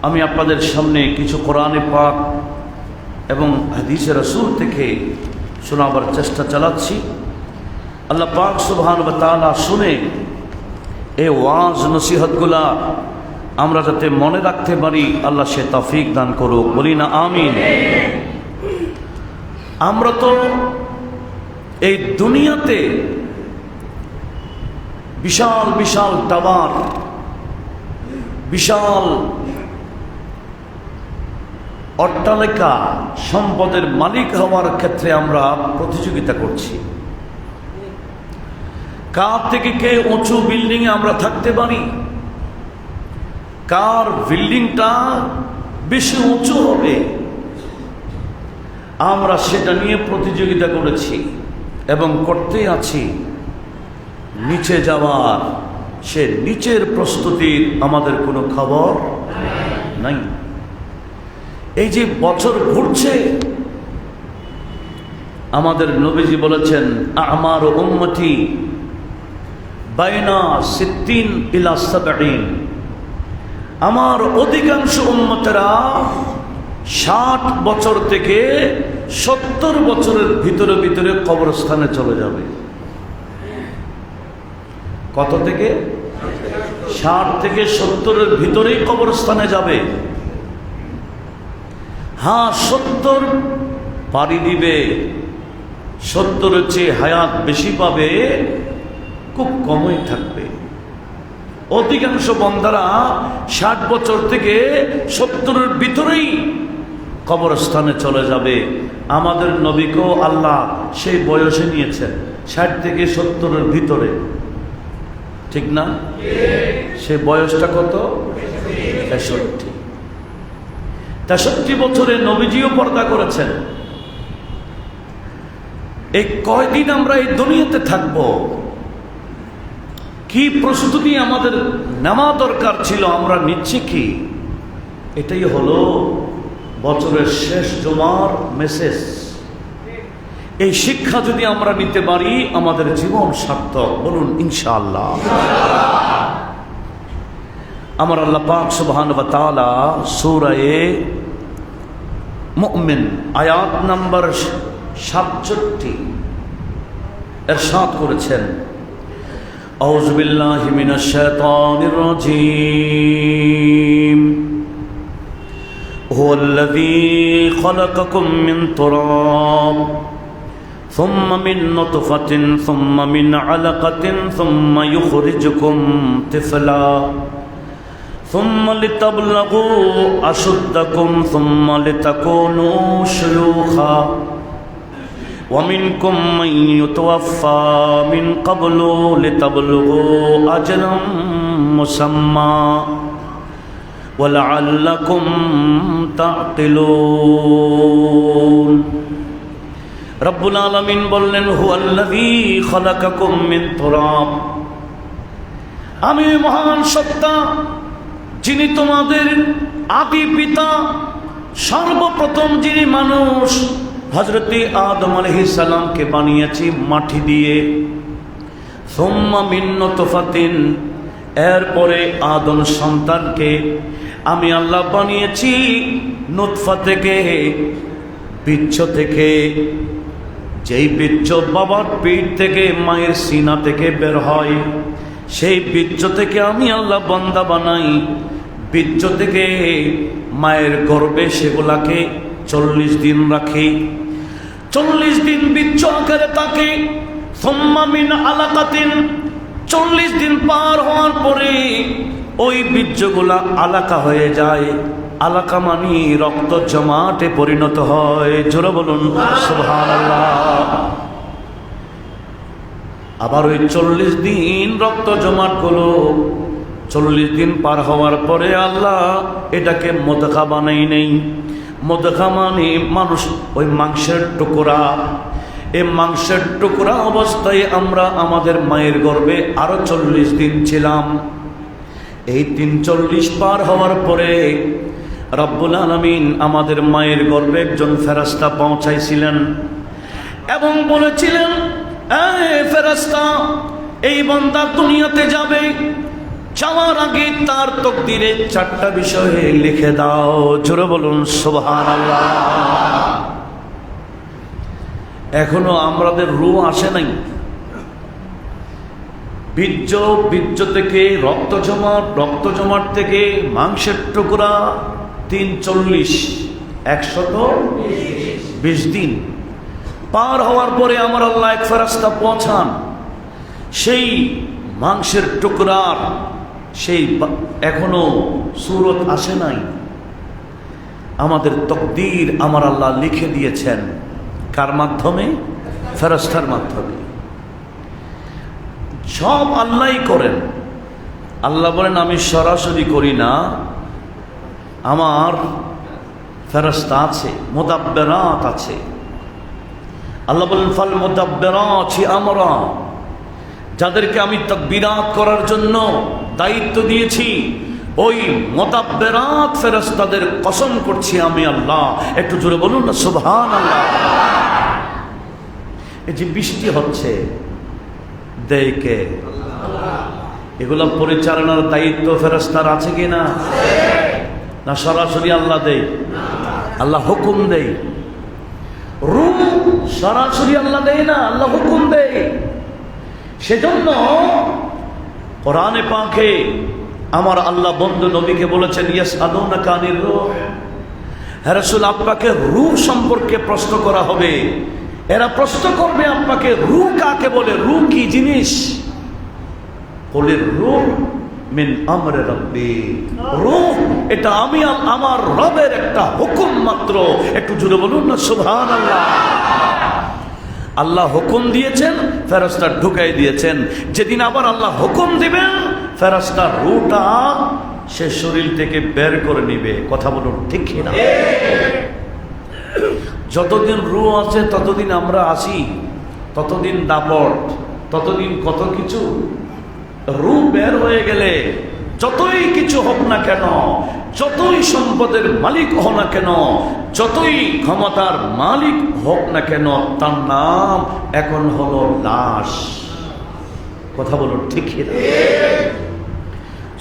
আমি আপনাদের সামনে কিছু কোরআনে পাক এবং হাদিসে রাসূল থেকে শোনাবার চেষ্টা চালাচ্ছি। আল্লাহ পাক সুবহানাহু ওয়া তাআলা শুনে এই ওয়াজ নসিহতগুলা আমরা যাতে মনে রাখতে পারি, আল্লাহ সে তৌফিক দান করুক। বলি না আমিন। আমরা তো এই দুনিয়াতে বিশাল বিশাল টাওয়ার, বিশাল অট্টালিকা, সম্পদের মালিক হওয়ার ক্ষেত্রে আমরা প্রতিযোগিতা করছি। কার থেকে কে উঁচু বিল্ডিংয়ে আমরা থাকতে পারি, কার বিল্ডিংটা বেশি উঁচু হবে, আমরা সেটা নিয়ে প্রতিযোগিতা করেছি এবং করতেই আছি। নিচে যাওয়ার, সে নিচের প্রস্তুতির আমাদের কোনো খবর নাই। এই যে বছর ঘুরছে, আমাদের নবীজি বলেছেন আমার উম্মতি বাইনা 60 ইলা 70, আমার অধিকাংশ উম্মতেরা 60 বছর থেকে 70 বছরের ভিতরে ভিতরে কবরস্থানে চলে যাবে। কত থেকে? 60 থেকে 70-এর ভিতরেই কবরস্থানে যাবে। হ্যাঁ, 70 পাড়ি দিবে, 70-এর চেয়ে হায়াত বেশি পাবে, খুব কমই থাকবে। অধিকাংশ বান্দারা 60 বছর থেকে 70-এর ভিতরেই কবরস্থানে চলে যাবে। আমাদের নবীকেও আল্লাহ সেই বয়সে নিয়েছেন, 60 থেকে 70-এর ভিতরে, ঠিক না? সে বয়সটা কত? 63 বছরে নবীজিও পর্দা করেছেন। এই কয়দিন আমরা এই দুনিয়াতে থাকব, কি প্রস্তুতি আমাদের নেওয়া দরকার ছিল, আমরা নিচ্ছি কি? এটাই হলো বছরের শেষ জুমার মেসেজ। এই শিক্ষা যদি আমরা নিতে পারি, আমাদের জীবন সার্থক। বলুন ইনশাআল্লাহ। আমার আল্লাহ পাক সুবহানাহু ওয়া তাআলা সূরা মুমিন আয়াত নাম্বার 67 ইরশাদ করেছেন, আউযু বিল্লাহি মিনাশ শাইতানির রাজীম, হুয়াল্লাযী খালাকাকুম মিন তুরাব ثم من نطفة ثم من علقة ثم يخرجكم طفلا ثم لتبلغوا أشدكم ثم لتكونوا شيوخا ومنكم من يتوفى من قبل لتبلغوا أجلا مسمى ولعلكم تعقلون। রব্বুল আলামিন বললেন হুয়াল্লাযী খালাকাকুম মিন তুরাব, আমি মহান সত্তা যিনি তোমাদের আদি পিতা, সর্বপ্রথম যিনি মানুষ হযরতে আদম আলাইহিস সালামকে বানিয়েছি মাটি দিয়ে। সুম্মা মিন নুতফাতিন, এরপরে আদম সন্তানকে আমি আল্লাহ বানিয়েছি নুতফা থেকে, বীর্য থেকে। যেই বীর্য বাবার পেট থেকে, মায়ের সিনা থেকে বের হয়, সেই বীর্য থেকে আমি আল্লাহ বান্দা বানাই। বীর্য থেকে মায়ের গর্ভে সেগুলাকে 40 দিন রাখি। 40 দিন বীর্য আকারে থাকে। সুম্মা মিন আলাকাতিন, 40 দিন পার হওয়ার পরে ওই বীর্যগুলা আলাকা হয়ে যায়। আলাকা মানি রক্ত জমাটে পরিণত হয়। জোরে বলুন সুবহানাল্লাহ। আবার ওই 40 দিন রক্ত জমাট হলো, 40 দিন পার হওয়ার পরে আল্লাহ এটাকে মুদগা বানাই নেই। মুদগা মানে মানুষ ওই মাংসের টুকরা। এই মাংসের টুকরা অবস্থায় আমরা আমাদের মায়ের গর্ভে আরো 40 দিন ছিলাম। এই 40 পার হওয়ার পরে রব্বুল আলামিন আমাদের মায়ের গর্ভে একজন ফেরেশতা পৌঁছাইছিলেন এবং বলেছিলেন, এই ফেরেশতা, এই বান্দা দুনিয়াতে যাবে, যাওয়ার আগে তার তকদিরে 4টা বিষয়ে লিখে দাও। জোরে বলুন সুবহানাল্লাহ। এখনো আমাদের রূহ আসে নাই। বীর্য থেকে রক্ত জমাট থেকে মাংসের টুকরা 340 120 দিন পার হওয়ার পরে আমার আল্লাহ এক ফেরেশতা পৌঁছান। সেই মাংসের টুকরার সেই এখনো সূরত আসে নাই। আমাদের তকদির আমার আল্লাহ লিখে দিয়েছেন। কার মাধ্যমে? ফেরেশতার মাধ্যমে। সব আল্লাহই করেন। আল্লাহ বলেন আমি সরাসরি করি না, আমার ফেরেশতা আছে, মুদাব্বিরাত আছে। আল্লাহ বলেন ফাল মুদাব্বিরাতি আমরা, যাদেরকে আমি তাকবীরাত করার জন্য দায়িত্ব দিয়েছি ওই মুদাব্বিরাত ফেরেশতাদের কসম করছি আমি আল্লাহ। একটু জোরে বলুন না সুবহানাল্লাহ। এই যে বৃষ্টি হচ্ছে দেয় কে? এগুলো পরিচালনার দায়িত্ব ফেরেশতার আছে কি না? না সরাসরি আল্লাহ দেয়? আল্লাহ হুকুম দেয়। রূহ সরাসরি আল্লাহ দেয় না, আল্লাহ হুকুম দেয়। সেজন্য কোরআনে পাকে আমার আল্লাহ বন্ধু নবীকে বলেছেন ইয়াসআলুনাকা আনির রূহ, হে রাসূল আপনাকে রূহ সম্পর্কে প্রশ্ন করা হবে। এরা প্রশ্ন করবে আপনাকে রূহ কাকে বলে, রূহ কি জিনিস? কুলির রূহ মিন আমরি রাব্বি, রূহ এটা আমি আমার রবের একটা হুকুম মাত্র। একটু জোরে বলুন না সুবহানাল্লাহ। আল্লাহ হুকুম দিয়েছেন, ফেরেশতা ঢুকাই দিয়েছেন। যেদিন আবার আল্লাহ হুকুম দিবেন ফেরেশতা রূহটা সে শরীর থেকে বের করে নিবে। কথা বলুন ঠিক কি না? যতদিন রূহ আছে ততদিন আমরা আসি, ততদিন দাপট, ততদিন কত কিছু। রূহ বের হয়ে গেলে যতই কিছু হোক না কেন, যতই সম্পদের মালিক হোক না কেন, যতই ক্ষমতার মালিক হোক না কেন, তার নাম এখন হলো লাশ। কথা বলুন ঠিক না?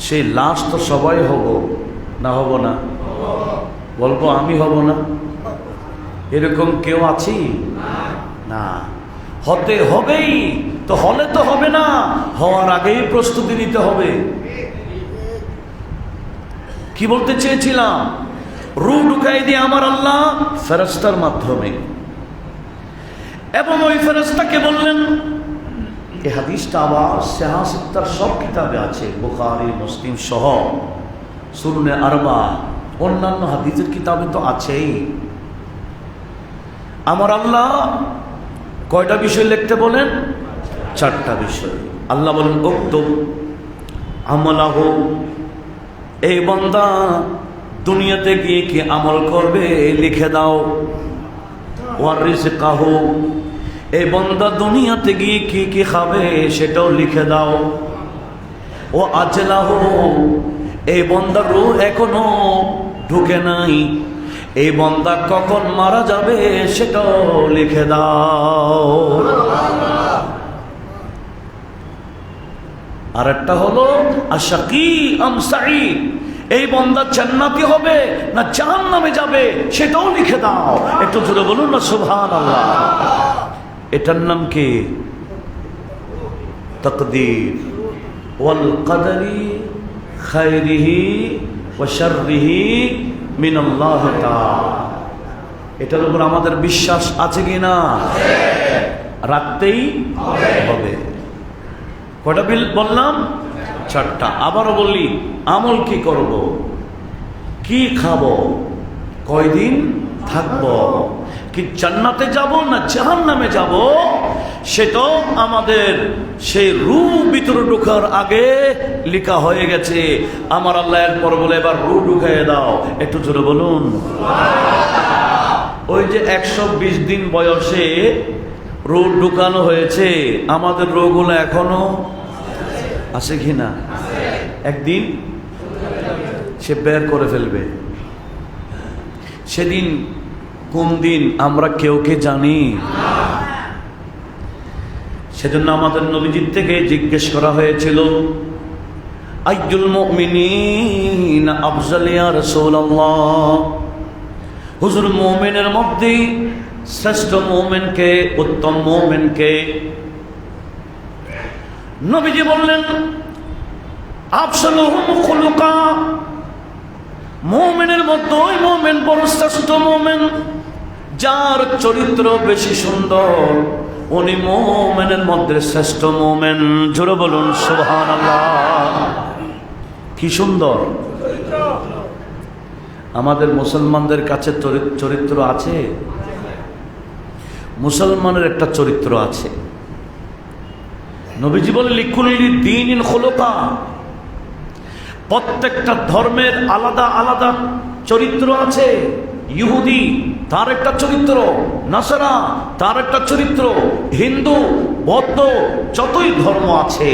সেই লাশ তো সবাই হব না, হব না? বলবো আমি হব না, এরকম কেউ আছি না? হতে হবেই তো, হলে তো হবে না, হওয়ার আগেই প্রস্তুতি নিতে হবে। কি বলতে চেয়েছিলাম? রূহ ঢুকাই দিয়ে আমার আল্লাহ ফেরেশতার মাধ্যমে, এবং ওই ফেরেশতাকে বললেন, এই হাদিসটা আবার সিহাহ সব কিতাবে আছে, বুখারী মুসলিম সহ সুননে আরবা অন্যান্য হাদিসের কিতাবে তো আছেই। আমার আল্লাহ কয়টা বিষয় লিখতে বলেন? 4টা বিষয়। আল্লাহ বলেন উক্তুব আমালাহু, এই বান্দা দুনিয়াতে গিয়ে কি আমল করবে লিখে দাও। ওয়া রিজকাহু, এই বান্দা দুনিয়াতে গিয়ে কি কি খাবে সেটাও লিখে দাও। ও আজলাহু, এই বান্দার রূহ এখনো ঢুকে নাই, এই বান্দা কখন মারা যাবে সেটাও লিখে দাও। আর একটা হলো আশাকি আম সাঈদ, এই বান্দা জান্নাতি হবে না জাহান্নামে যাবে সেটাও লিখে দাও। একটু জোরে বলুন না সুবহানাল্লাহ। এটার নাম কি? তাকদীর। ওয়াল কদরি খায়রিহি ওয়া শাররিহি মিনাল্লাহ তাআলা। এটার উপর আমাদের বিশ্বাস আছে কি না? রাখতেই হবে। কয়টা বিল বললাম? 4টা। আবারও বললি আমল কি করব, কি খাবো, কয়দিন থাকবো, কি জান্নাতে যাব না জাহান্নামে যাব, সেটাও আমাদের সেই রূহ ভিতরে ঢোকার আগে লেখা হয়ে গেছে। আমার আল্লাহ এরপর বলে এবার রূহ ঢুকিয়ে দাও। একটু জোরে বলুন। ওই যে 120 দিন বয়সে রূহ ঢুকানো হয়েছে, আমাদের রূহগুলো এখনো আছে কি না? একদিন সে বের করে ফেলবে। সেদিন কোন দিন আমরা কেউ কে জানি? সেজন্য আমাদের নবীজির থেকে জিজ্ঞেস করা হয়েছিল, আইয়ুল মুমিনিনা আফজাল ইয়া রাসূলুল্লাহ, হুজুর মুমিনের মধ্যে শ্রেষ্ঠ মুমিন কে, উত্তম মুমিন কে? নবীজি বললেন আফসালুহুম খুলুকা, মুমিনের মধ্যে ওই মুমিন বড় শ্রেষ্ঠ মুমিন যার চরিত্র বেশি সুন্দর, উনি মুমিনের মধ্যে শ্রেষ্ঠ মুমিন। জোরে বলুন সুবহানাল্লাহ। কি সুন্দর! আমাদের মুসলমানদের কাছে চরিত্র আছে। মুসলমানের একটা চরিত্র আছে। নবীজি বলেন লিকুল্লি দীনিন খুলুকা, প্রত্যেকটা ধর্মের আলাদা আলাদা চরিত্র আছে। ইহুদি তার একটা চরিত্র, নাসারা তার একটা চরিত্র, হিন্দু বৌদ্ধ যতই ধর্ম আছে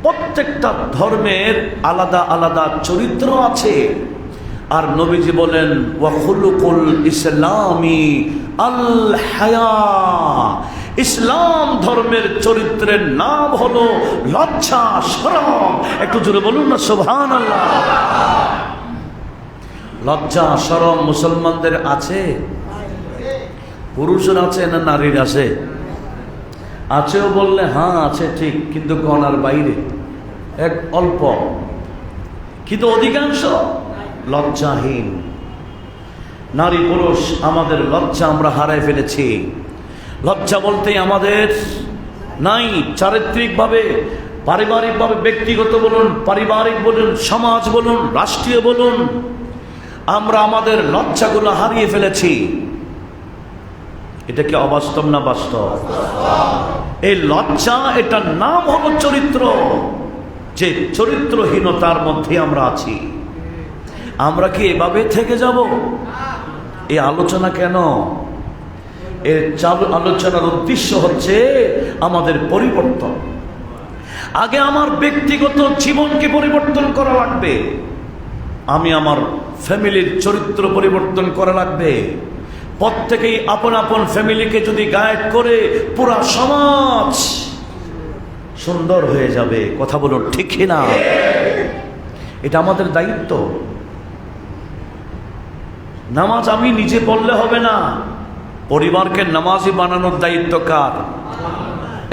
প্রত্যেকটা ধর্মের আলাদা আলাদা চরিত্র আছে। আর নবীজি বলেন ওয়া খুলুকুল ইসলামি আল হায়া, ইসলাম ধর্মের চরিত্রের নাম হলো লজ্জা শরম। একটু জোরে বলুন না সুবহানাল্লাহ। লজ্জা শরম মুসলমানদের আছে? পুরুষের আছে না নারীর আছে? আছেও বললে হ্যাঁ আছে ঠিক, কিন্তু গণার বাইরে এক অল্প, কিন্তু অধিকাংশ লজ্জাহীন। নারী পুরুষ আমাদের লজ্জা আমরা হারাই ফেলেছি। লজ্জা বলতেই আমাদের নাই। চারিত্রিকভাবে, পারিবারিকভাবে, ব্যক্তিগত বলুন, পারিবারিক বলুন, সমাজ বলুন, রাষ্ট্রীয় বলুন, আমরা আমাদের লজ্জাগুলো হারিয়ে ফেলেছি। এটা কি অবাস্তব না বাস্তব? এই লজ্জা, এটার নাম হলো চরিত্র। যে চরিত্রহীনতার মধ্যে আমরা আছি। আমরা কি এভাবে থেকে যাব? এই আলোচনা কেন? এর আলোচনার উদ্দেশ্য হচ্ছে আমাদের পরিবর্তন। আগে আমার ব্যক্তিগত জীবনকে পরিবর্তন করা লাগবে। আমি আমার ফ্যামিলির চরিত্র পরিবর্তন করা লাগবে। প্রত্যেকেই আপন আপন ফ্যামিলিকে যদি গাইড করে পুরা সমাজ সুন্দর হয়ে যাবে। কথা বলুন ঠিক না? এটা আমাদের দায়িত্ব। নামাজ আমি নিজে পড়লে হবে না, পরিবারকে নামাজি বানানোর দায়িত্ব কার?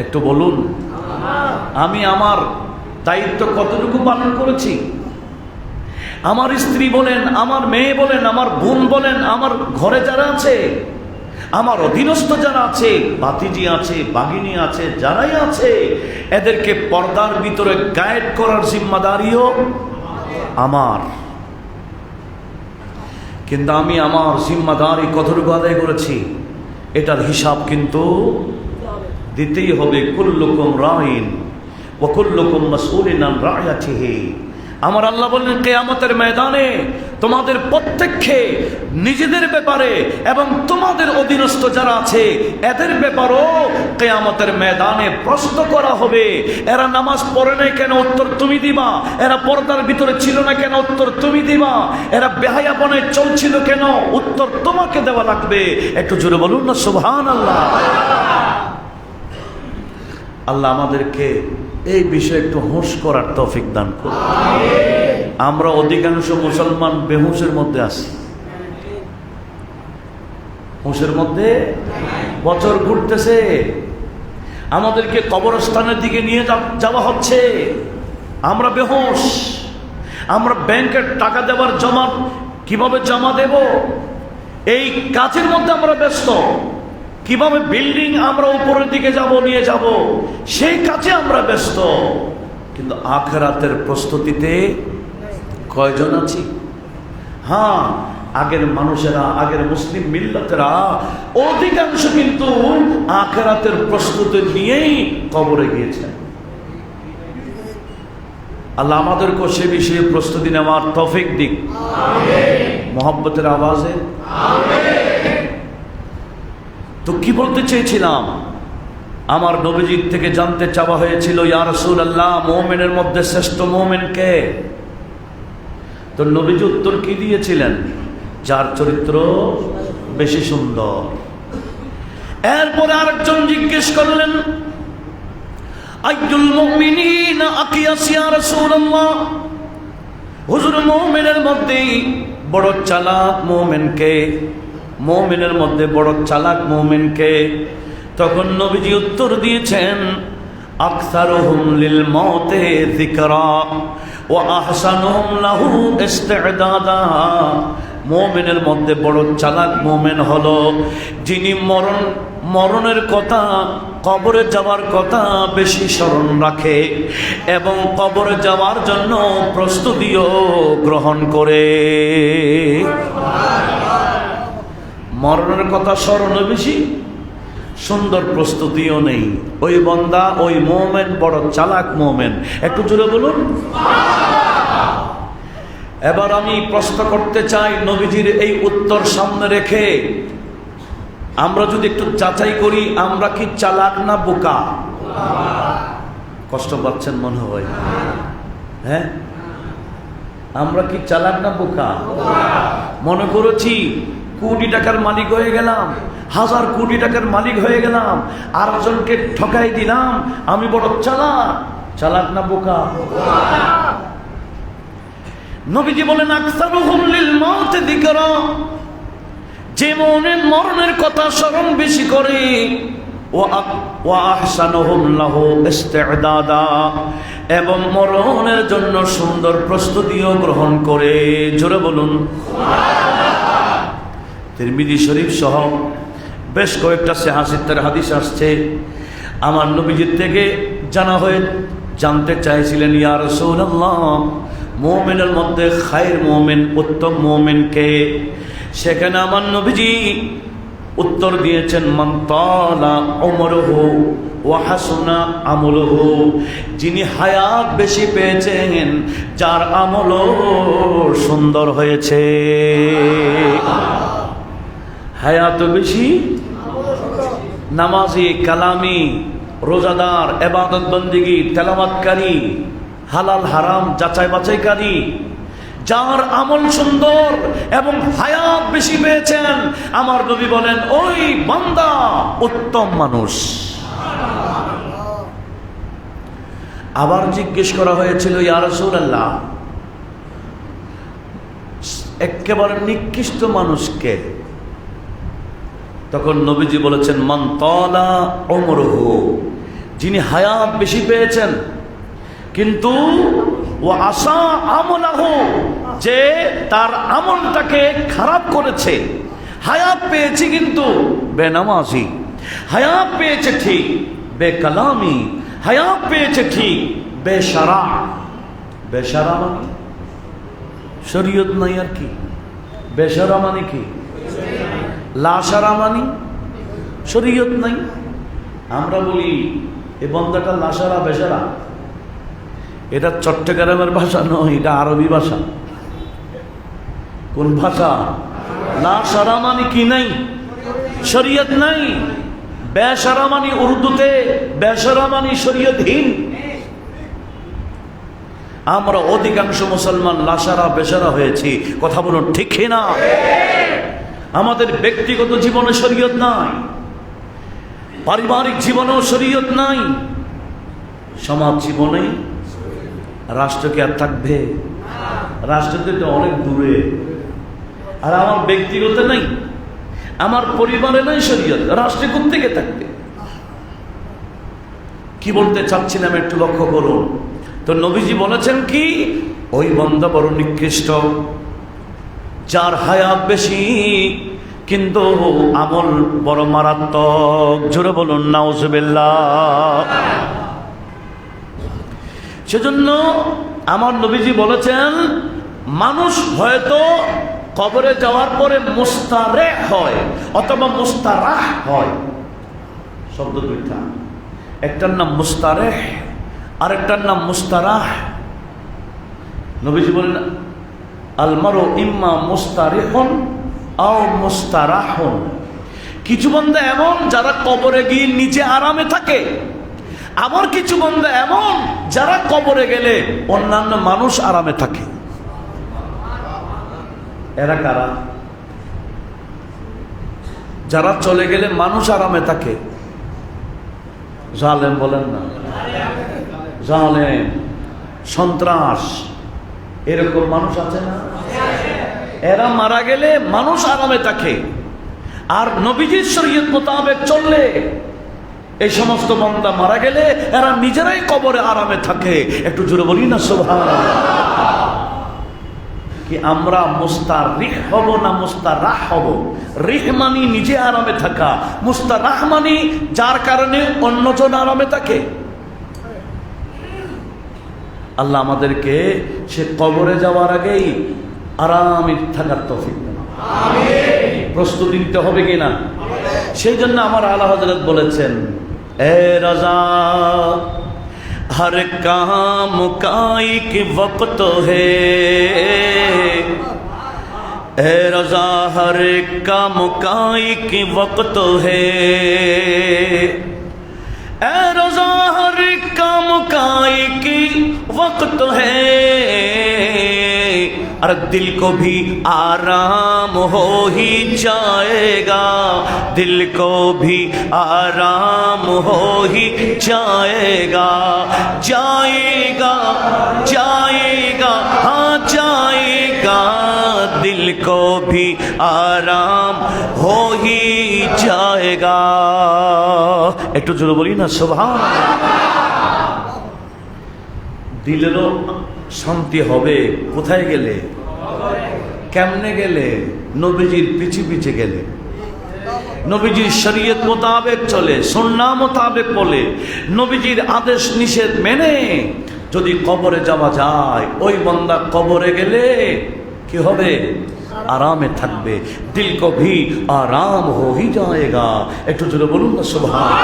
একটু বলুন। আমি আমার দায়িত্ব কতটুকু পালন করেছি? আমার স্ত্রী বলেন, আমার মেয়ে বলেন, আমার বোন বলেন, আমার ঘরে যারা আছে, আমার অধীনস্থ যারা আছে, ভাতিজি আছে, বাগিনী আছে, যারাই আছে, এদেরকে পর্দার ভিতরে গাইড করার জিম্মাদারিও আমার। কিন্তু আমি আমার জিম্মাদারি কতটুকু আদায় করেছি এটার হিসাব কিন্তু দিতেই হবে। কুল্লুকুম রাইন ওয়া কুল্লুকুম মাসউলুন আন রাইয়াতিহি। আমার আল্লাহ বললেন কিয়ামতের ময়দানে তোমাদের প্রত্যেককে নিজেদের ব্যাপারে এবং তোমাদের অধীনস্থ যারা আছে এদের ব্যাপারেও কিয়ামতের ময়দানে প্রশ্ন করা হবে। এরা নামাজ পড়ে নাই কেন? উত্তর তুমি দিবা। এরা পর্দার ভিতরে ছিল না কেন? উত্তর তুমি দিবা। এরা বেহায়াপনে চলছিল কেন? উত্তর তোমাকে দেওয়া লাগবে। একটু জোরে বলুন না সুবহানাল্লাহ। আল্লাহ আমাদেরকে এই বিষয়ে একটু হুঁশ করার তৌফিক দান করুন। আমরা অধিকাংশ মুসলমান বেহুশের মধ্যে আছি। হুঁশের মধ্যে বছর ঘুরতেছে, আমাদেরকে কবরস্থানের দিকে নিয়ে যাওয়া হচ্ছে, আমরা বেহুশ। আমরা ব্যাংকের টাকা দেওয়ার জমা কিভাবে জমা দেব এই কাজের মধ্যে আমরা ব্যস্ত। কিভাবে বিল্ডিং আমরা উপরের দিকে যাব, নিয়ে যাব, সেই কাজে আমরা ব্যস্ত। কিন্তু আখিরাতের প্রস্তুতিতে কয়জন আছি? হ্যাঁ, আগের মানুষেরা, আগের মুসলিম মিল্লাতেরা অধিকাংশ কিন্তু আখিরাতের প্রস্তুতি নিয়েই কবরে গিয়েছেন। আল্লাহ আমাদেরকে সে বিষয়ে প্রস্তুতি নেওয়ার তৌফিক দিক। মোহাব্বতের আওয়াজে তো কি বলতে চেয়েছিলাম? আমার নবীজির থেকে জানতে চাওয়া হয়েছিল, ইয়া রাসূলুল্লাহ, মুমিনের মধ্যে শ্রেষ্ঠ মুমিন কে? তো নবীজি উত্তর কি দিয়েছিলেন? যার চরিত্র বেশি সুন্দর। এরপরে আরেকজন জিজ্ঞেস করলেন, আইয়ুল মুমিনিনা আকিয়াস ইয়া রাসূলুল্লাহ, হুজুর মুমিনের মধ্যে বড় চালাক মুমিন কে? মুমিনের মধ্যে বড় চালাক মুমিন কে? তখন নবীজি উত্তর দিয়েছেন, আকসারুহুম লিল মৌতে যিকরা ওয়া আহসানুহুম লাহু ইস্তি'দাদা। মুমিনের মধ্যে বড় চালাক মুমিন হলো যিনি মরণের কথা, কবরে যাওয়ার কথা বেশি স্মরণ রাখে এবং কবরে যাওয়ার জন্য প্রস্তুতিও গ্রহণ করে। মরণের কথা স্মরণ বেশি, সুন্দর প্রস্তুতিও নেই। ওই বান্দা, ওই মুমিন বড় চালাক মুমিন। একটু জোরে বলুন। এবার আমি প্রশ্ন করতে চাই, নবীজির এই উত্তর সামনে রেখে আমরা যদি একটু যাচাই করি, আমরা কি চালাক না বোকা? কষ্ট পাচ্ছেন মনে হয়, হ্যাঁ? আমরা কি চালাক না বোকা? মনে করেছি কোটি টাকার মালিক হয়ে গেলাম, 1000 কোটি টাকার মালিক হয়ে গেলাম, আরেকজনকে ঠকাই দিলাম, আমি বড় চালাক। চালাক না বোকা? নবীজি বলেন, আকসারুহুম লিল মৌত যিকরা, যে মুমিন মরণের কথা স্মরণ বেশি করে, ওয়া আহসানুহুম লাহু ইস্তি'দাদা, এবং মরণের জন্য সুন্দর প্রস্তুতিও গ্রহণ করে। জোরে বলুন সুবহানাল্লাহ। তিরমিজি শরীফ সহ বেশ কয়েকটা সিহাসিতের হাদিস আসছে। আমার নবীজির থেকে জানতে চাইছিলেন, ইয়া রাসূলুল্লাহ, মুমিনের মধ্যে খায়র মুমিন, উত্তম মুমিন কে? সেখানে আমার নবীজি উত্তর দিয়েছেন, মান তালা উমরুহু ওয়া হাসুনা আমলুহু, যিনি হায়াত বেশি পেয়েছেন, যার আমলও সুন্দর হয়েছে। হায়াত বেশি, নামাজি, কালামি, রোজাদার, ইবাদত বন্দেগী, তেলাওয়াতকারী, হালাল হারাম যাচাই বাছাইকারী, যার আমল সুন্দর এবং হায়াত বেশি পেয়েছেন, আমার নবী বলেন ওই বান্দা উত্তম মানুষ। আবার জিজ্ঞেস করা হয়েছিল, ইয়া রাসূলুল্লাহ, একেবারে নিকৃষ্ট মানুষকে? তখন নবীজি বলেছেন, মান তালা উমরুহু, যিনি হায়াত বেশি পেয়েছেন কিন্তু ওয়া আসা আমলাহু, যে তার আমলটাকে খারাপ করেছে। হায়াত পেয়েছে কিন্তু বেনামাজি, হায়াত পেয়েছে ঠিক বেকালামি, হায়াত পেয়েছে ঠিক বেশারা। বেশারা মানে শরীয়ত নাই আর কি। বেশারা মানে কি? লাশারা মানে শরীয়ত নাই। আমরা বলি এ বন্দাটা লাশারা বেশারা, এটা চট্টগ্রামের ভাষা নয়, এটা আরবি ভাষা। কোন ভাষা? লাশারা মানে কি নাই? শরীয়ত নাই। বেশারা মানে উর্দুতে বেশারা মানে শরীয়তহীন। আমরা অধিকাংশ মুসলমান লাশারা বেশারা হয়েছি। কথা বলুন ঠিক না? আমাদের ব্যক্তিগত জীবনে শরীয়ত নাই, পারিবারিক জীবনেও শরীয়ত নাই, সমাজ জীবনে। রাষ্ট্রকে আর থাকবে? রাষ্ট্র তো অনেক দূরে। আর আমার ব্যক্তিগত নাই, আমার পরিবারে নাই শরীয়ত, রাষ্ট্রে কোত্থেকে থাকবে? কি বলতে চাচ্ছিলাম একটু লক্ষ্য করুন। তো নবীজি বলেছেন কি, ওই বান্দা বড় নিকৃষ্ট, যার হায়াত বেশি কিন্তু আমল বড় মারাত্মক। জোরে বলুন নাউজুবিল্লাহ। সেজন্য আমার নবীজি বলেছেন, মানুষ হয়তো কবরে যাওয়ার পরে মুস্তারেহ হয় অথবা মুস্তারাহ হয়। শব্দ দুইটা, একটার নাম মুস্তারেহ আর একটার নাম মুস্তারাহ। নবীজি বলেন, আল মারু ইম্মা মুস্তারিহুন আও মুস্তারাহুন। কিছু বান্দা এমন যারা কবরে গিয়ে নিচে আরামে থাকে, আবার কিছু বান্দা এমন যারা কবরে গেলে অন্যান্য মানুষ আরামে থাকে। এরা কারা? যারা চলে গেলে মানুষ আরামে থাকে, জালেম বলেন না, জালেম, সন্ত্রাস, এরকম মানুষ আছে না? এরা মারা গেলে মানুষ আরামে থাকে, আর নবীজির শরীয়ত মোতাবেক চললে এই সমস্ত বান্দা মারা গেলে এরা নিজেরাই কবরে আরামে থাকে। একটু জোরে বলি না সুবহানাল্লাহ। কি আমরা মুস্তারিহ হব না মুস্তারাহ হব? রিহ মানি নিজে আরামে থাকা, মুস্তারাহ মানি যার কারণে অন্যজন আরামে থাকে। আল্লাহ আমাদেরকে সে কবরে যাওয়ার আগেই আরামে থাকার তৌফিক দেন। আমিন। প্রস্তুতি নিতে হবে কিনা? সেই জন্য আমার আলা হযরত বলেছেন, এ রাজা हर काम का एक वक्त है, ए रज़ा हर काम का एक वक्त है, ए रज़ा हर काम का एक वक्त है, और दिल को भी आराम हो ही जाएगा, दिल को भी आराम हो ही जाएगा, जाएगा जाएगा हाँ जाएगा, दिल को भी आराम हो ही जाएगा। একটু জোরে বলি না সুবহানাল্লাহ। দিলেরও শান্তি হবে কোথায় গেলে? কেমনে গেলে? নবীজির পিছে পিছে গেলে, নবীজির শরীয়ত মোতাবেক চলে, সুন্নাহ মোতাবেক বলে, নবীজির আদেশ নিষেধ মেনে যদি কবরে যাওয়া যায়, ওই বান্দা কবরে গেলে কি হবে? আরামে থাকবে, দিল কো ভি আরাম হো হি যায়েগা। একটু জোরে বলুন না সুবহানাল্লাহ।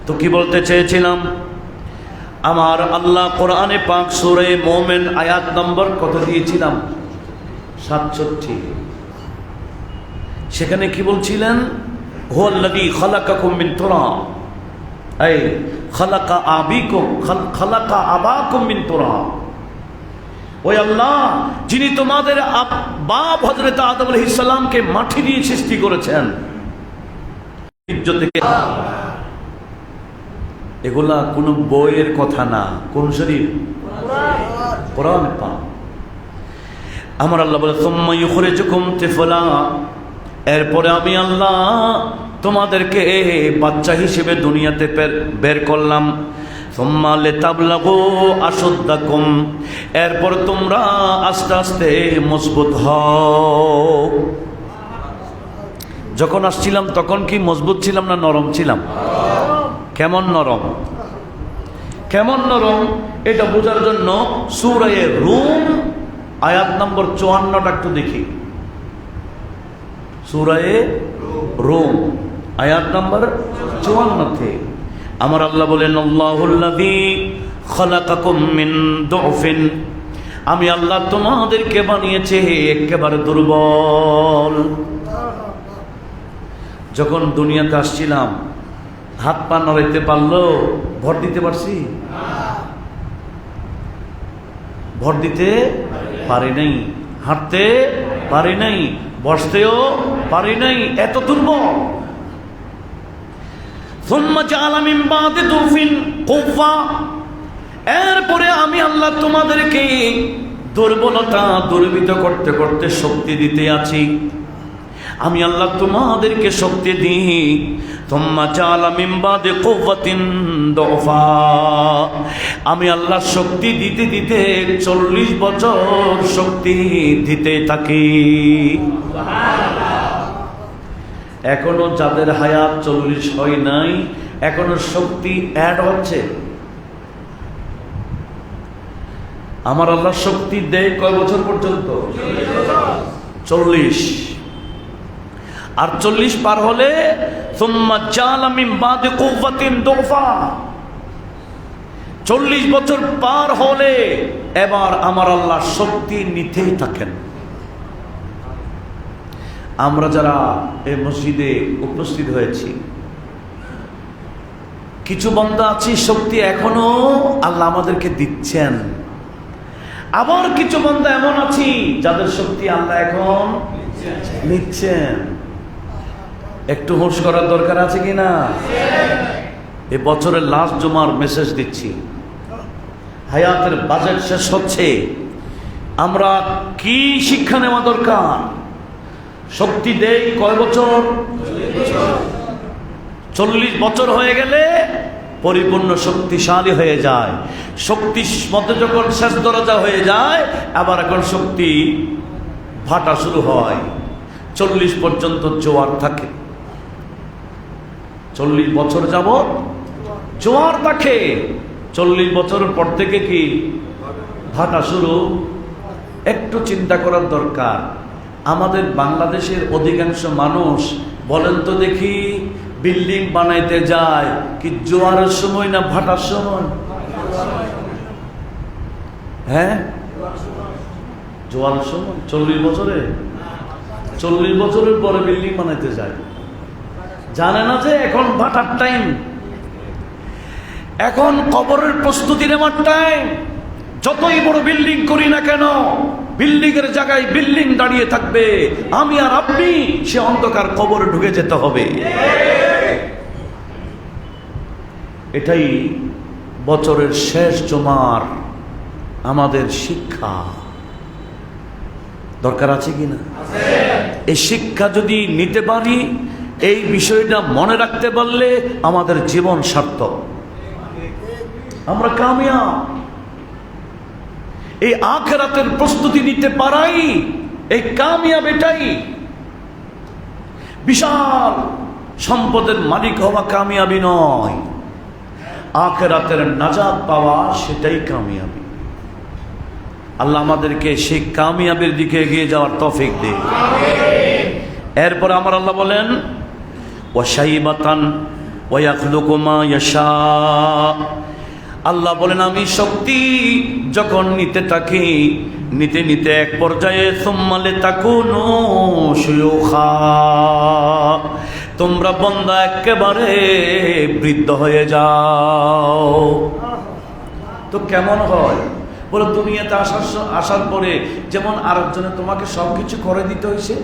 তো কি বলতে চেয়েছিলাম? আমার আল্লাহ কোরআনে পাক সূরা মুমিন আয়াত নম্বর কত দিয়েছিলাম? 67। সেখানে কি বলছিলেন? হুয়াল্লাযী খালাকাকুম মিন তুরাব, এই খালাকা আবিকুম খালাকা আবাকুম মিন তুরাব। ওই আল্লাহ যিনি তোমাদের বাপ হযরত আদম আলাইহিস সালামকে মাটি দিয়ে সৃষ্টি করেছেন, ইজ্জত থেকে। এগুলা কোন বইয়ের কথা না, কোন শরীফ? কোরআন পাক। আমার আল্লাহ বলে সুম্মা ইউখরিজুকুম তিফলা, এরপরে আমি আল্লাহ তোমাদেরকে বাচ্চা হিসেবে দুনিয়াতে বের করলাম। সুম্মা লিতাবলাগু আশুদ্দাকুম, এরপর তোমরা আস্তে আস্তে মজবুত হও। যখন আসছিলাম তখন কি মজবুত ছিলাম না নরম ছিলাম? কেমন নরম? কেমন নরম এটা বোঝার জন্য সূরা রূম আয়াত নম্বর 54টা একটু দেখি। সূরা রূম আয়াত নম্বর 54-তে আমার আল্লাহ বলেন, আল্লাহুল্লাযী খালাকাকুম মিন দুফিন, আমি আল্লাহ তোমাদেরকে বানিয়েছি একেবারে দুর্বল। যখন দুনিয়াতে আসছিলাম হাত পা নড়াইতে পারলো? ভর দিতে পারছি? ভর দিতে পারি নাই, হাঁটতে পারি নাই, বসতেও পারি নাই, এত দুর্বল। সুম্মা জাআলা মিন বাদি দুফিন কুওয়া, এরপরে আমি আল্লাহ তোমাদেরকে দুর্বলতা দুর্বিত করতে করতে শক্তি দিতে আছি। আমি আল্লাহ তোমাদেরকে শক্তি দিই। তুম্মা জাআলা মিন বাদি কুওয়াতিন দুফা, আমি আল্লাহ শক্তি দিতে দিতে 40 বছর শক্তি দিতে থাকি। এখনো যাদের হায়াত 40 হয় নাই, এখনো শক্তি অ্যাড হচ্ছে। আমার আল্লাহ শক্তি দেয় কয় বছর পর্যন্ত? 40। আর 40 পার হলে সুম্মা জাআলা মিন বাদি কুওয়াতিন দুফা, 40 বছর পার হলে এবার আমার আল্লাহ শক্তি নিতেই থাকেন। আমরা যারা এই মসজিদে উপস্থিত হয়েছি, কিছু বান্দা আছি শক্তি এখনো আল্লাহ আমাদেরকে দিচ্ছেন, আবার কিছু বান্দা এমন আছি যাদের শক্তি আল্লাহ এখন নিচ্ছেন। একটু হুঁশ করার দরকার আছে কি না? এ বছরের লাস্ট জুমার মেসেজ দিচ্ছি, হায়াতের বাজেট শেষ হচ্ছে, আমরা কি শিক্ষা নেওয়া দরকার? শক্তি দেই কয় বছর? 40 বছর হয়ে গেলে পরিপূর্ণ শক্তিশালী হয়ে যায়। শক্তির মধ্যে যখন শেষ দরজা হয়ে যায়, আবার এখন শক্তি ভাটা শুরু হয়। 40 পর্যন্ত জোয়ার থাকে, 40 বছর যাবত জোয়ার থাকে। 40 বছরের পর থেকে কি ভাটা শুরু? একটু চিন্তা করার দরকার। আমাদের বাংলাদেশের অধিকাংশ মানুষ বলেন তো দেখি, বিল্ডিং বানাইতে যায় কি জোয়ারের সময় না ভাটার সময়? হ্যাঁ, জোয়ারের সময়। 40 বছরে, 40 বছরের পরে বিল্ডিং বানাইতে যায়, জানে না যে এখন ভাটার টাইম, এখন কবরের প্রস্তুতি নেওয়ার টাইম। যতই বড় বিল্ডিং করি না কেন, বিল্ডিং এর জায়গায় বিল্ডিং দাঁড়িয়ে থাকবে, আমি আর আপনি সে অন্ধকার কবরে ঢুকে যেতে হবে। এটাই বছরের শেষ জুমার আমাদের শিক্ষা। দরকার আছে কিনা? এই শিক্ষা যদি নিতে পারি, এই বিষয়টা মনে রাখতে পারলে আমাদের জীবন সার্থক, আমরা কামিয়াব। এই আখিরাতের প্রস্তুতি নিতে পারাই এই কামিয়াব। এটাই বিশাল সম্পদের মালিক হওয়া কামিয়াবি নয়, আখিরাতের নাজাত পাওয়া সেটাই কামিয়াবি। আল্লাহ আমাদেরকে সেই কামিয়াবির দিকে এগিয়ে যাওয়ার তৌফিক দেন। এরপর আমার আল্লাহ বলেন, ওয়াশাইবাতান ওয়া ইয়াখলুকু মা ইয়াশা। আল্লাহ বলেন, আমি শক্তি যখন নিতে থাকি, নিতে নিতে এক পর্যায়ে সুম্মা লিতাকুনু শুয়ুখা, তোমরা বান্দা একেবারে বৃদ্ধ হয়ে যাও। তো কেমন হয়? বলে দুনিয়াতে আসার পরে যেমন আরেকজনে তোমাকে সবকিছু করে দিতে হয়েছে,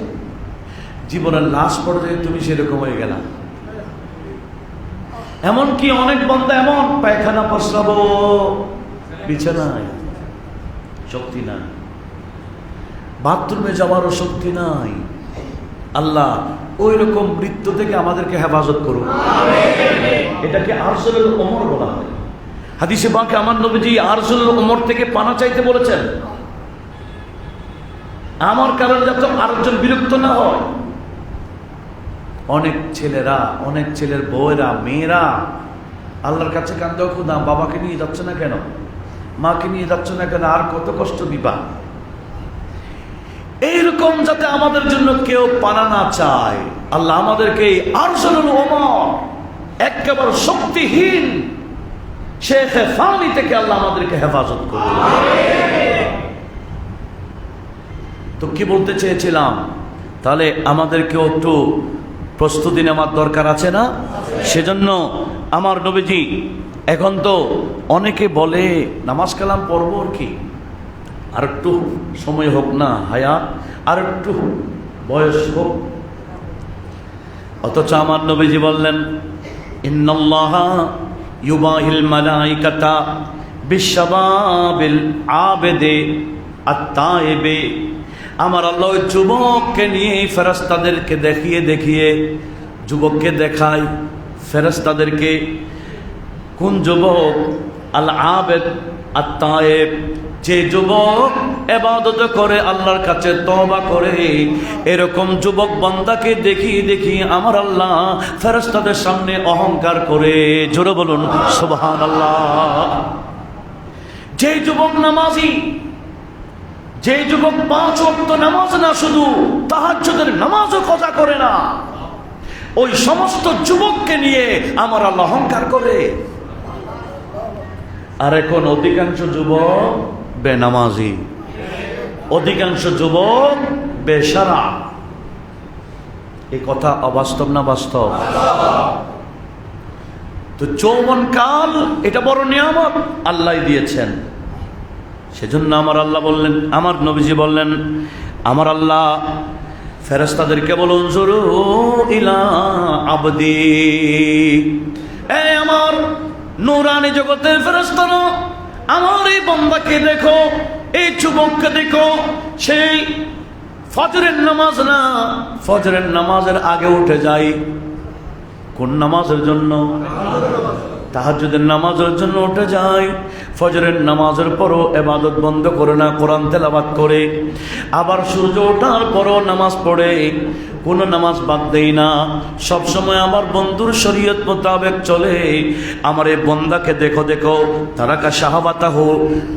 জীবনের লাস্ট পর্যায়ে তুমি সেরকম হয়ে গেলা। এমনকি অনেক বান্দা এমন পায়খানা প্রস্রাব বিছানায়, শক্তি নাই, বাথরুমে যাওয়ারও শক্তি নাই। আল্লাহ ওই রকম মৃত্যু থেকে আমাদেরকে হেফাজত করুন। এটাকে আরসুল ওমর বলা হয়। হাদিসে পাকে আমার নবীজি আরসুল ওমর থেকে পানা চাইতে বলেছেন, আমার কারণে যাতে আরেকজন বিরক্ত না হয়। অনেক ছেলেরা, অনেক ছেলের বউয়েরা, মেয়েরা আল্লাহর কাছে কান্দে, খুদা বাবাকে নিয়ে যাচ্ছে না কেন, মাকে নিয়ে যাচ্ছে না কেন, আর কত কষ্ট দিবা। এইরকম যাতে আমাদের জন্য কেউ পানা না চায়, আল্লাহ আমাদেরকে আরসুল ওমর একেবারে শক্তিহীন শেখে ফানি থেকে আল্লাহ আমাদেরকে হেফাজত করুন। তো কি বলতে চেয়েছিলাম, তাহলে আমাদেরকেও একটু প্রস্তুতি নেওয়ার দরকার আছে না? সেজন্য আমার নবীজি, এখন তো অনেকে বলে নামাজ কালাম পড়বো আর কি, আর একটু সময় হোক না হায়াত, আর একটু বয়স হোক। অথচ আমার নবীজি বললেন, ইন্নাল্লাহা ইউবাহিল মালাইকাতা বিশাবাবিল আবেদে আত্তায়েবে। আমার আল্লাহ যুবককে নিয়ে ফেরেশতাদেরকে দেখিয়ে দেখিয়ে, যুবককে দেখায় ফেরেশতাদেরকে। কোন যুবক? আল আবেদ আত্তায়েব, যে যুবক ইবাদত করে, আল্লাহর কাছে তওবা করে, এরকম যুবক বান্দাকে দেখিয়ে দেখিয়ে আমার আল্লাহ ফেরেশতাদের সামনে অহংকার করে। জোরে বলুন সুবহানাল্লাহ। যে যুবক নামাজি, যে যুবক 5 ওয়াক্ত নামাজ না, শুধু তাহাজ্জুদের নামাজও কজা করে না, ওই সমস্ত যুবককে নিয়ে আমার আল্লাহ অহংকার করে। আর এখন অধিকাংশ যুবক বেনামাজি, অধিকাংশ যুবক বেশারা। এই কথা অবাস্তব না বাস্তব? তো যৌবন কাল এটা বড় নিয়ামত আল্লাহ দিয়েছেন। সেজন্য আমার আল্লাহ বললেন, আমার নবীজি বললেন, আমার আল্লাহ ফেরেশতাদেরকে বলুন জুরু ইলা আবদি, এই আমার নূরানি জগতের ফেরেশতারা, আমার এই বান্দাকে দেখো, এই যুবককে দেখো, সেই ফজরের নামাজ না, ফজরের নামাজের আগে উঠে যাই। কোন নামাজের জন্য? তাহাজ্জুদের নামাজের জন্য উঠে যায়। ফজরের নামাজের পরও ইবাদত বন্ধ করে না, কোরআন তেলাওয়াত করে। আবার সূর্য ওঠার পরও নামাজ পড়ে, কোনো নামাজ বাদ দেই না। সব সময় আমার বন্ধুর শরীয়ত মোতাবেক চলে। আমার এই বন্দাকে দেখো দেখো, তারাকা শাহাবাতাহু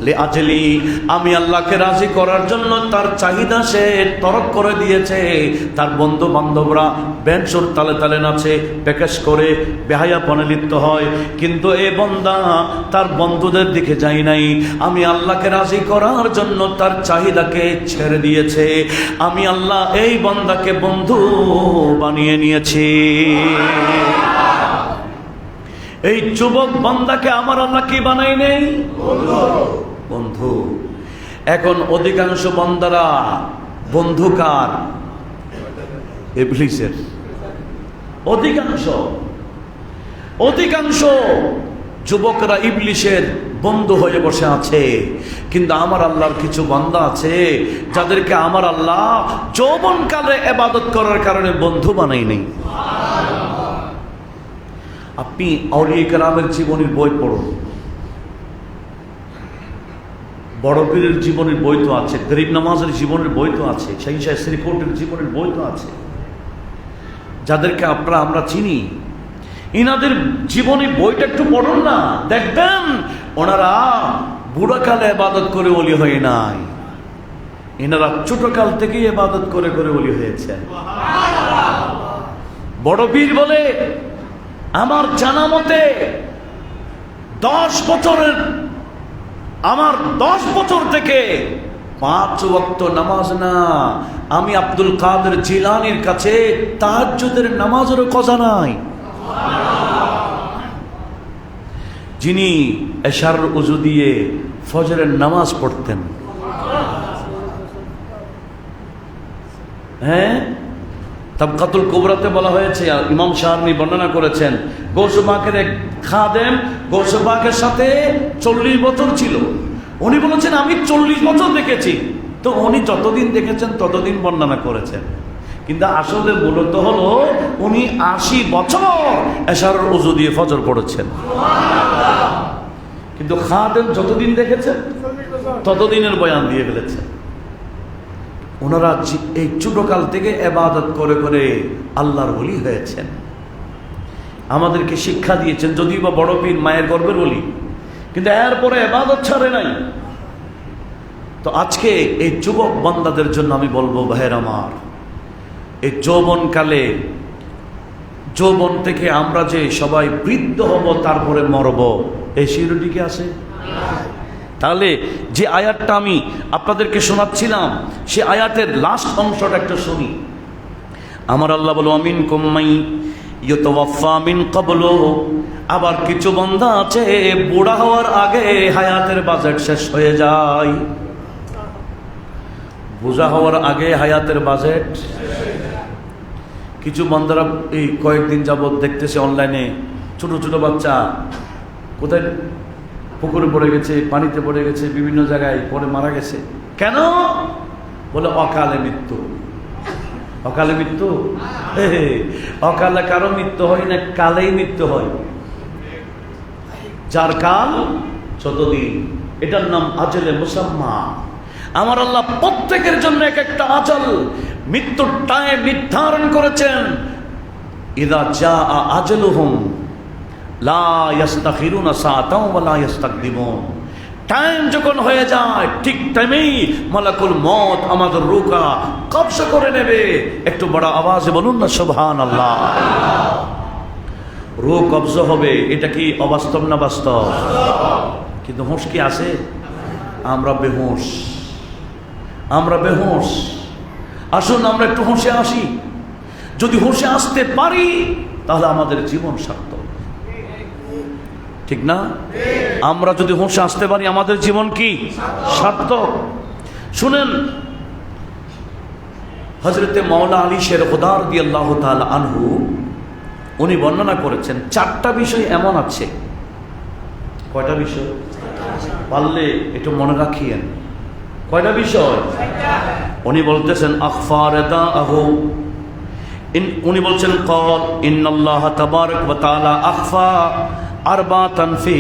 লিআজলি, আমি আল্লাহকে রাজি করার জন্য তার চাহিদা সে তরক করে দিয়েছে। তার বন্ধু বান্ধবরা বেঞ্চুর তালে তালে নাচে, প্যাকেজ করে বেহায়াপনে লিপ্ত হয়, কিন্তু এই বন্দা তার বন্ধুদের দিকে যাই নাই। আমি আল্লাহকে রাজি করার জন্য তার চাহিদাকে ছেড়ে দিয়েছে। আমি আল্লাহ এই বন্দাকে বন্ধু বানিয়ে নিয়েছি। এই যুবক বান্দাকে আমার আল্লাহ কি বানাই নেই? বন্ধু। এখন অধিকাংশ বান্দারা বন্ধু কার? ইবলিসের। অধিকাংশ যুবকরা ইবলিসের বন্ধু হয়ে বসে আছে। কিন্তু আমার আল্লাহর কিছু বান্দা আছে যাদেরকে আমার আল্লাহ যৌবনকালে ইবাদত করার কারণে বন্ধু বানাই নেই। আপনি আউলিয়া কেরামের জীবনের বই পড়ুন, বড় পীরের জীবনের বই তো আছে, গরিব নামাজের জীবনের বই তো আছে, শাহী শাহ শ্রীকোটের জীবনের বই তো আছে, যাদেরকে আমরা চিনি। ইনাদের জীবনী বইটা একটু পড়ুন না, দেখবেন ওনারা বুড়াকালে ইবাদত করে ওলি হয় নাই, এনারা ছোটকাল থেকে ইবাদত করে করে ওলি হয়েছে। বড় পীর বলে, আমার জানা মতে 10 বছর থেকে 5 ওয়াক্ত নামাজ না, আমি আব্দুল কাদের জিলানীর কাছে তাহাজ্জুদের নামাজেরও কজা নাই। যিনি এশার উজু দিয়ে ফজরের নামাজ পড়তেন। হ্যাঁ, তাবকাতুল কুবরাতে বলা হয়েছে, ইমাম শাহরানি বর্ণনা করেছেন, গৌস পাকের এক খাদেম গৌস পাকের সাথে 40 বছর ছিল। উনি বলেছেন আমি 40 বছর দেখেছি। তো উনি যতদিন দেখেছেন ততদিন বর্ণনা করেছেন, কিন্তু আসলে মূলত হলো উনি 80 বছর এশার উজু দিয়ে ফজর পড়েছেন। কিন্তু খাদেম যতদিন দেখেছেন ততদিনের বয়ান দিয়ে ফেলেছেন। ওনারা এই ছোটকাল থেকে ইবাদত করে করে আল্লাহর ওলি হয়েছেন, আমাদেরকে শিক্ষা দিয়েছেন। যদিও বা বড় পীর মায়ের গর্বের ওলি, কিন্তু এরপরে ইবাদত ছাড়ে নাই। তো আজকে এই যুবক বান্দাদের জন্য আমি বলবো, ভাইয়ের আমার, এই যৌবনকালে, যৌবন থেকে আমরা যে সবাই বৃদ্ধ হব তারপরে মরব, এই শিরোটি কি আছে? তাহলে যে আয়াতটা আমি আপনাদেরকে শোনাচ্ছিলাম, সে আয়াতের লাস্ট অংশটা একটা শুনি। আমার আল্লাহ বলো, মিনকুম মান ইউতাওয়াফা মিন ক্বাবলু, আবার কিছু বান্দা আছে বুড়া হওয়ার আগে হায়াতের বাজেট শেষ হয়ে যায়। বুঝা হওয়ার আগে হায়াতের বাজেট। কিছু বান্দারা এই কয়েকদিন যাবৎ দেখতেছে অনলাইনে, ছোট ছোট বাচ্চা কোথায় পুকুরে পড়ে গেছে, পানিতে পড়ে গেছে, বিভিন্ন জায়গায় পড়ে মারা গেছে। কেন? বলে অকালে মৃত্যু। অকালে মৃত্যু? অকালে কারো মৃত্যু হয় না, কালেই মৃত্যু হয়। যার কাল যতদিন, এটার নাম আজলে মুসাম্মা। আমার আল্লাহ প্রত্যেকের জন্য এক একটা আজল, মৃত্যুর টাইম নির্ধারণ করেছেন। ইযা জাআ আজলুহুম লা ইস্তাখিরুনা সাআতাও ওয়া লা ইস্তাকদিমুন। টাইম যখন হয়ে যায় ঠিক টাইমেই মালাকুল মউত আমাদের রূহকে কবজা করে নেবে। একটু বড় আওয়াজে বলুন না সুবহানাল্লাহ। রূহ কবজা হবে, এটা কি অবাস্তব না বাস্তব? কিন্তু হুঁশ কি আছে? আমরা বেহুঁশ, আমরা বেহুঁশ। আসুন আমরা একটু হুঁশে আসি। যদি হুঁশে আসতে পারি তাহলে আমাদের জীবন সার্থক, ঠিক না? আমরা যদি হুঁশে আসতে পারি আমাদের জীবন কি সার্থক। শুনেন, হযরতে মাওলা আলী শের খুদা রাদিয়াল্লাহু তাআলা আনহু উনি বর্ণনা করেছেন 4টা বিষয় এমন আছে। কয়টা বিষয়? পারলে একটু মনে রাখিয়েন। কয়টা বিষয়? উনি বলতেছেন আখফারাদাহু, উনি বলছেন ক্বাল ইন্নাল্লাহ তাবারাক ওয়া তাআলা আখফা আরবাতান ফি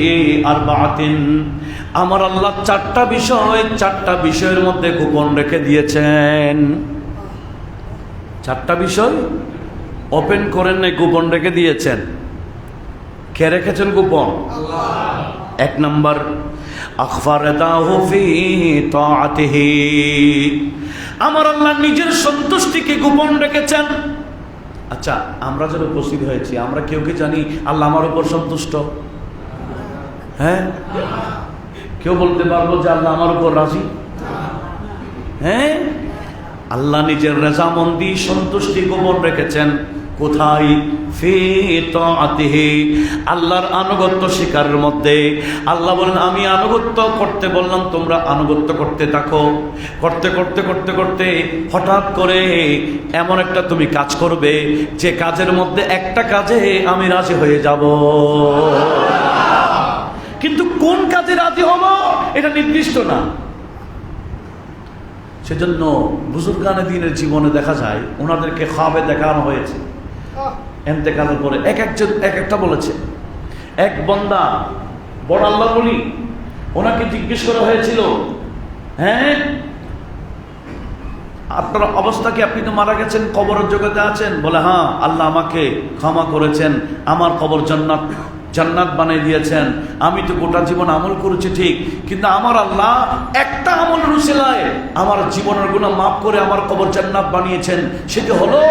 আরবাতিন, আমার আল্লাহ 4টা বিষয় 4টা বিষয়ের মধ্যে গোপন রেখে দিয়েছেন। 4টা বিষয় ওপেন করেন নাই, গোপন রেখে দিয়েছেন। কে রেখেছেন গোপন? আল্লাহ। 1 নম্বর আখফারাদাহু ফি তাআতিহি, আমার আল্লাহ নিজের সন্তুষ্টিকে গোপন রেখেছেন। আচ্ছা, আমরা যারা উপস্থিত হয়েছি আমরা কেউ কি জানি আল্লাহ আমার উপর সন্তুষ্ট? হ্যাঁ, কেউ বলতে পারবো যে আল্লাহ আমার উপর রাজি? হ্যাঁ, আল্লাহ নিজের রেজামন্দি সন্তুষ্টি গোপন রেখেছেন। কোথায়? ফি তাআতিহি, আল্লাহর আনুগত্য শিকারের মধ্যে। আল্লাহ বলেন আমি আনুগত্য করতে বললাম, তোমরা আনুগত্য করতে থাকো। করতে করতে করতে করতে হঠাৎ করে এমন একটা তুমি কাজ করবে যে কাজের মধ্যে একটা কাজে আমি রাজি হয়ে যাব, কিন্তু কোন কাজে রাজি হব এটা নির্দিষ্ট না। সেজন্য বুজুর্গানে দ্বীনের জীবনে দেখা যায় ওনাদেরকে খাবে দেখানো হয়েছে ইন্তেকালের পরে। একজন এক একটা বলেছে। এক বান্দা বড় আল্লাহ বলি, ওনাকে জিজ্ঞেস করা হয়েছিল, হ্যাঁ আপনার অবস্থা কি? আপনি তো মারা গেছেন, কবরের জগতে আছেন। বলে হ্যাঁ, আল্লাহ আমাকে ক্ষমা করেছেন, আমার কবর জান্নাত বানিয়ে দিয়েছেন। আমি তো গোটা জীবন আমল করেছি ঠিক, কিন্তু আমার আল্লাহ একটা আমলের উসিলায় আমার জীবনের গুনাহ মাফ করে আমার কবর জান্নাত বানিয়েছেন। সেটি হলো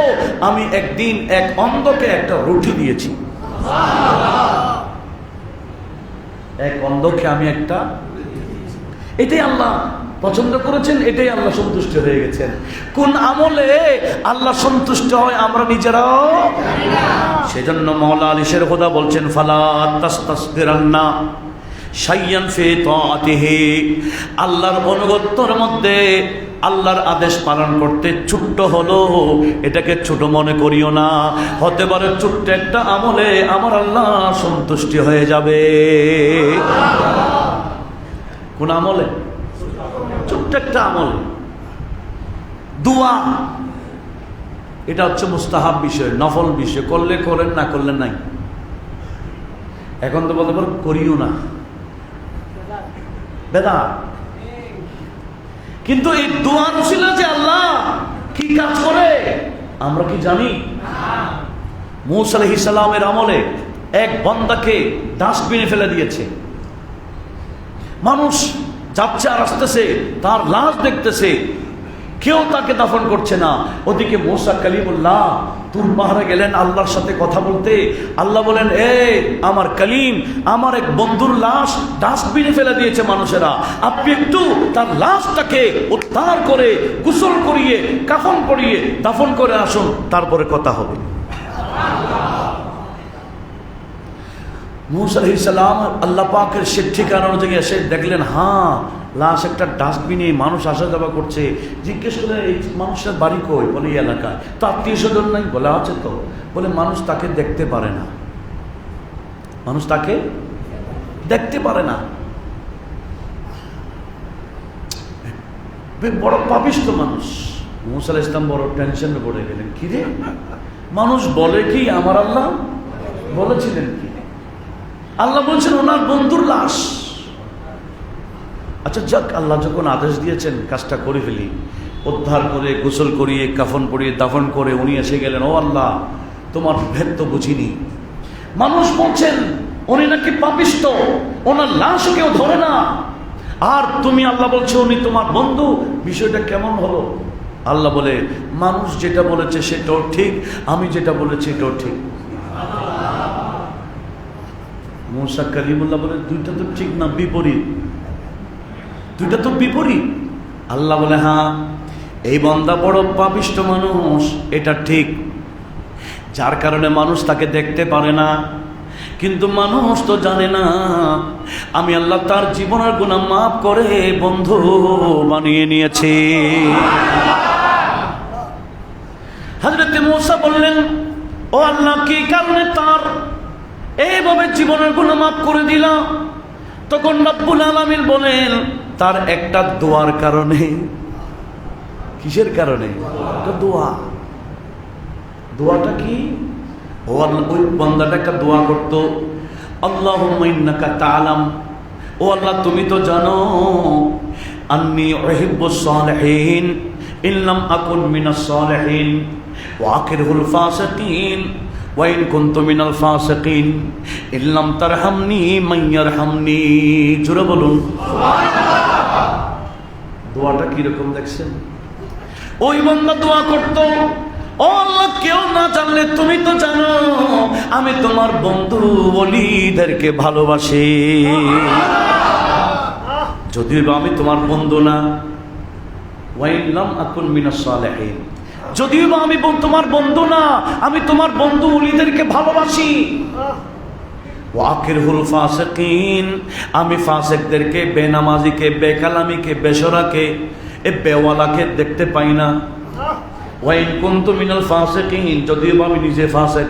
আমি একদিন এক অন্ধকে একটা রুটি দিয়েছি। এক অন্ধকে আমি একটা, এটাই আল্লাহ পছন্দ করেছেন, এটাই আল্লাহ সন্তুষ্ট হয়ে গেছেন। কোন আমলে আল্লাহ সন্তুষ্ট হয় আমরা নিজেরাও জানি না। সেজন্য মাওলা আলী শের খুদা বলছেন ফালা তাস্তাসগিরান্না শাইয়ান ফি তাআতিহি, আল্লাহর অনুগত্যের মধ্যে আল্লাহর আদেশ পালন করতে ছোট্ট হলো এটাকে ছোট মনে করিও না। হতে পারে ছোট্ট একটা আমলে আমার আল্লাহ সন্তুষ্টি হয়ে যাবে। কোন আমলে? ছোট্ট একটা আমল। দোয়া, এটা হচ্ছে মুস্তাহাব বিষয়, নফল বিষয়, করলে করেন, না করলে নাই। এখন তো বলতে পারো করিও না, বেদাত। কিন্তু এই দোয়ার উসিলা যে আল্লাহ কি কাজ করে আমরা কি জানি? মূসা আলাইহিস সালামের আমলে এক বান্দাকে ডাস্টবিনে ফেলে দিয়েছে। মানুষ যাচ্ছে আর আসতেছে, তার লাশ দেখতেছে, কেউ তাকে দাফন করছে না। ওদিকে মূসা কালিমুল্লাহ তুর পাহাড়ে গেলেন আল্লাহর সাথে কথা বলতে। আল্লাহ বলেন, আমার কালিম, আমার এক বন্ধুর লাশ ডাস্টবিনে ফেলে দিয়েছে মানুষেরা, আপনি একটু তার লাশটাকে উদ্ধার করে গোসল করিয়ে কাফন পরিয়ে দাফন করে আসুন, তারপরে কথা হবে। মূসা আলাইহিস সালাম আল্লাহ পাকের সে ঠিকানা অনুযায়ী এসে দেখলেন, হ্যাঁ লাশ একটা ডাস্টবিনে, মানুষ আসা যাওয়া করছে। জিজ্ঞেস করে এই মানুষটার বাড়ি কই? বলে এই এলাকায়। তো আত্মীয় স্বজন নাই? বলে আছে তো। বলে মানুষ তাকে দেখতে পারে না, মানুষ তাকে দেখতে পারে না। বড় পাপিষ্ঠ মানুষ। মূসা আলাইহিস সালাম বড় টেনশনে পড়ে গেলেন, কি রে মানুষ বলে কি আমার আল্লাহ বলেছিলেন কি? আল্লাহ বলছেন ওনার বন্ধুর লাশ। আচ্ছা যাক, আল্লাহ যখন আদেশ দিয়েছেন কাজটা করে ফেলি। উদ্ধার করে গোসল করিয়ে কাফন পরিয়ে দাফন করে উনি এসে গেলেন, ও আল্লাহ তোমার ভেদ তো বুঝিনি। মানুষ বলছেন উনি নাকি পাপিষ্ঠ, ওনার লাশ কেউ ধরে না, আর তুমি আল্লাহ বলছো উনি তোমার বন্ধু, বিষয়টা কেমন হলো? আল্লাহ বলে, মানুষ যেটা বলেছে সেটাও ঠিক, আমি যেটা বলেছি এটাও ঠিক। মূসা কালিমুল্লাহ বলে, দুইটা তো ঠিক না, বিপরীত, দুইটা তো বিপরীত। আল্লাহ বলে, হ্যাঁ এই বান্দা বড় পাপিষ্ঠ মানুষ, এটা ঠিক, যার কারণে মানুষ তাকে দেখতে পারে না। কিন্তু মানুষ তো জানে না আমি আল্লাহ তার জীবনের গুনাহ মাফ করে বন্ধু বানিয়ে নিয়েছি। হযরত মূসা বললেন, ও আল্লাহ, কি কারণে তার এইভাবে জীবনের গুনাহ মাফ করে দিলা? তখন রব্বুল আলামিন বলেন, তার একটা দোয়ার কারণে। কিসের কারণে? একটা দোয়া। দোয়াটা কি? ও আল্লাহ, ওই বান্দাটা একটা দোয়া করতো, আল্লাহুম্মা ইন্নাকা তাআলাম, ও আল্লাহ তুমি তো জানো, আন্নী উহিব্বুস সালিহিন ইল্লাম আকুন মিনাস সালিহিন ওয়া আকিরহুল ফাসিকিন ওয়া ইন কুনতু মিনাল ফাসিকিন ইল্লাম তারহামনি মান ইয়ারহামনি। জোরে বলুন সুবহানাল্লাহ। দোয়াটা কি রকম দেখছেন? ওই বান্দা দোয়া করতো, ও আল্লাহ, কেউ না জানলে তুমি তো জানো আমি তোমার বন্ধু ওলিদেরকে ভালোবাসি, যদিও বা আমি তোমার বন্ধু না। ওয়াইল্লাম আকুন মিনাস সালিহিন, যদিও বা আমি তোমার বন্ধু না, আমি তোমার বন্ধু ওলিদেরকে ভালোবাসি। ওয়াকিরহুল ফাসিকিন, আমি ফাসিকদেরকে, বেনামাজিকে, বেকালামিকে, বেশরাকে, এ বেওয়ালাকে দেখতে পাই না। ওয়াইন কুনতু মিনাল ফাসিকিন, যদিও বা আমি নিজে ফাসিক,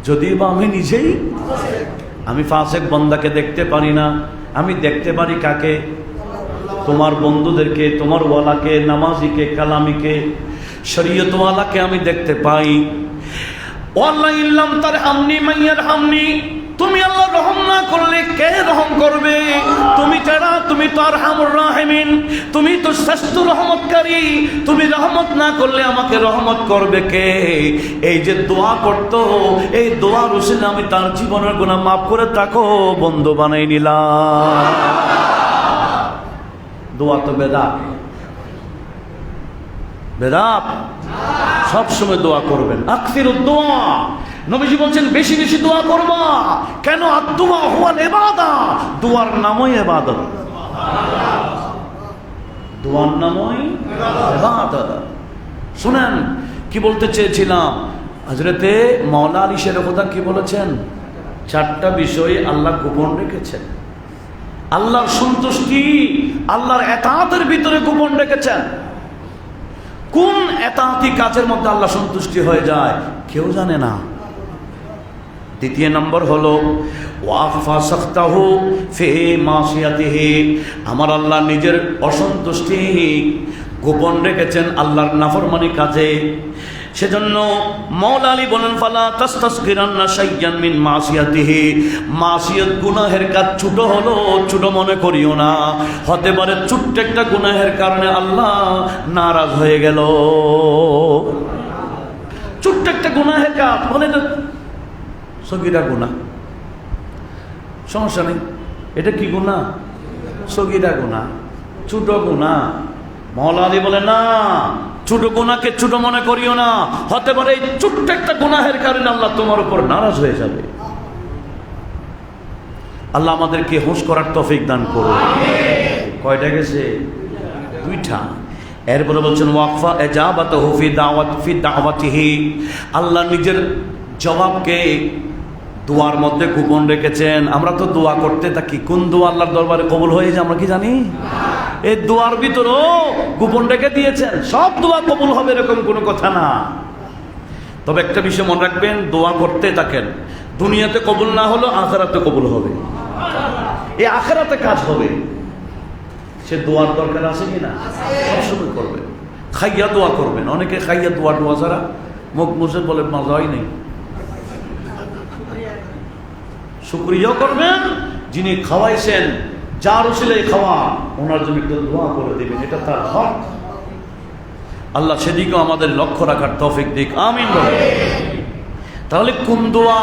যদিও বা আমি নিজেই আমি ফাসিক বান্দাকে দেখতে পারি না। আমি দেখতে পারি কাকে? তোমার বন্ধুদেরকে, তোমার ওয়ালাকে, নামাজিকে, কালামিকে, শরীয়তওয়ালাকে আমি দেখতে পাই। ওয়াল্লাহ ইল্লাম তারহামনি মান ইয়ারহামনি, তুমি আল্লাহ রহম না করলে কে রহম করবে? তুমি ছাড়া, তুমি তো আরহামুর রাহিমিন, তুমি তো শ্রেষ্ঠ রহমতকারী, তুমি রহমত না করলে আমাকে রহমত করবে কে? এই যে দোয়া করতো, এই দোয়ার উসিলে আমি তার জীবনের গুনাহ মাফ করে তাকে বন্ধু বানাই নিলাম। দোয়া তো বেদাত, বেদাত। সবসময় দোয়া করবেন, আকসিরুদ দোয়া। নবীজি বলছেন বেশি বেশি দোয়া করবা। কেন? আদ-দুআ হুয়াল ইবাদা, দোয়ার নামই ইবাদত, দোয়ার নামই ইবাদত। শুনেন কি বলতে চেয়েছিলাম, হযরতে মাওলা আলী শের খোদা কি বলেছেন? 4টা বিষয় আল্লাহ গোপন রেখেছেন। আল্লাহর সন্তুষ্টি, আল্লাহর এতাআতের ভিতরে গোপন রেখেছেন। কোন এতাআতি কাজের মধ্যে আল্লাহ সন্তুষ্টি হয়ে যায় কেউ জানে না। দ্বিতীয় নম্বর হলো ওয়াফা সাখতাহু ফি মাসিয়াতিহি, আমার আল্লাহ নিজের অসন্তুষ্টি গোপন রেখেছেন আল্লাহর নাফরমানি কাজে। সেজন্য মাওলা আলী বলেন, ফালা তাস্তাসগিরান্না শাইয়ান মিন মাসিয়াতিহি, মাসিয়াত গুনাহের কাজ ছোট হলো ছোট মনে করিও না। হতে পারে ছোট্ট একটা গুনাহের কারণে আল্লাহ নারাজ হয়ে গেল। ছোট্ট একটা গুনাহের কাজ মানে সগীরা গুনাহ, সমস্যা নেই, এটা কি গুনাহ? সগীরা গুনাহ, ছোট গুনাহ। মাওলা আলী বলে না, ছোট গুনাহকে ছোট মনে করিও না। হতে পারে এই ছোট্ট একটা গুনাহের কারণে আল্লাহ তোমার উপর নারাজ হয়ে যাবে। আল্লাহ আমাদেরকে হুঁশ করার তৌফিক দান করুন। কয়টা গেছে? 2টা। এরপরে বলছেন ওয়াকফা ইজাবাতুহু ফি দাওয়াতিহি, আল্লাহ নিজের জবাবকে দোয়ার মধ্যে গোপন রেখেছেন। আমরা তো দোয়া করতে থাকি, কোন দোয়া আল্লাহর দরবারে কবুল হয়ে যায় আমরা কি জানি? এই দোয়ার ভিতরেও গোপন রেখে দিয়েছেন। সব দোয়া কবুল হবে এরকম কোনো কথা না। তবে একটা বিষয় মনে রাখবেন, দোয়া করতে থাকেন, দুনিয়াতে কবুল না হলো আখিরাতে কবুল হবে। এই আখিরাতে কাজ হবে, সে দোয়ার দরকার আছে কিনা? সবসময় করবেন, খাইয়া দোয়া করবেন। অনেকে খাইয়া দোয়া ছাড়া মুখ মুছে বলে মজাই নেই। শুকরিয়া করবেন, যিনি খাওয়াইছেন, যার উসিলায় খাওয়া, ওনার জন্য একটু দোয়া করে দিবেন, এটা তার হক। আল্লাহ সেদিকেও আমাদের লক্ষ্য রাখার তৌফিক দিক, আমিন বলে। তাহলে কোন দোয়া,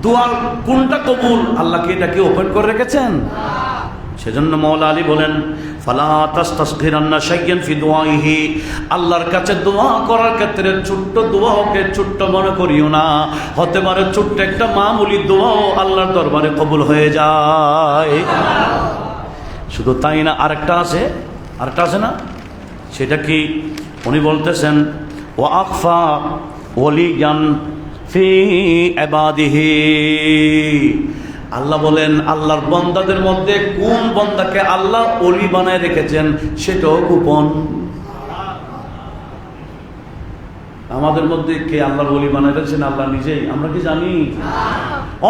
দোয়ার কোনটা কবুল, আল্লাহকে এটাকে ওপেন করে রেখেছেন। সেজন্য মাওলা আলী বলেন, ফালা তাস্তাসগিরান্না শাইয়ান ফি দুআইহি, আল্লাহর কাছে দোয়া করার ক্ষেত্রে ছোট্ট দোয়াকে ছোট্ট মনে করিও না। হতে পারে ছোট্ট একটা মামুলি দোয়াও আল্লাহর দরবারে কবুল হয়ে যায়। শুধু তাই না, আরেকটা আছে না, সেটা কি? উনি বলতেছেন ওয়া আখফা ওয়ালিয়ান ফি ইবাদিহি, আল্লাহ বলেন আল্লাহর বান্দাদের মধ্যে কোন বান্দাকে আল্লাহ ওলি বানায় রেখেছেন সেটাও গোপন। আমাদের মধ্যে কে আল্লাহর ওলি বানায় ফেলছেন? আল্লাহ নিজেই। আমরা কি জানি?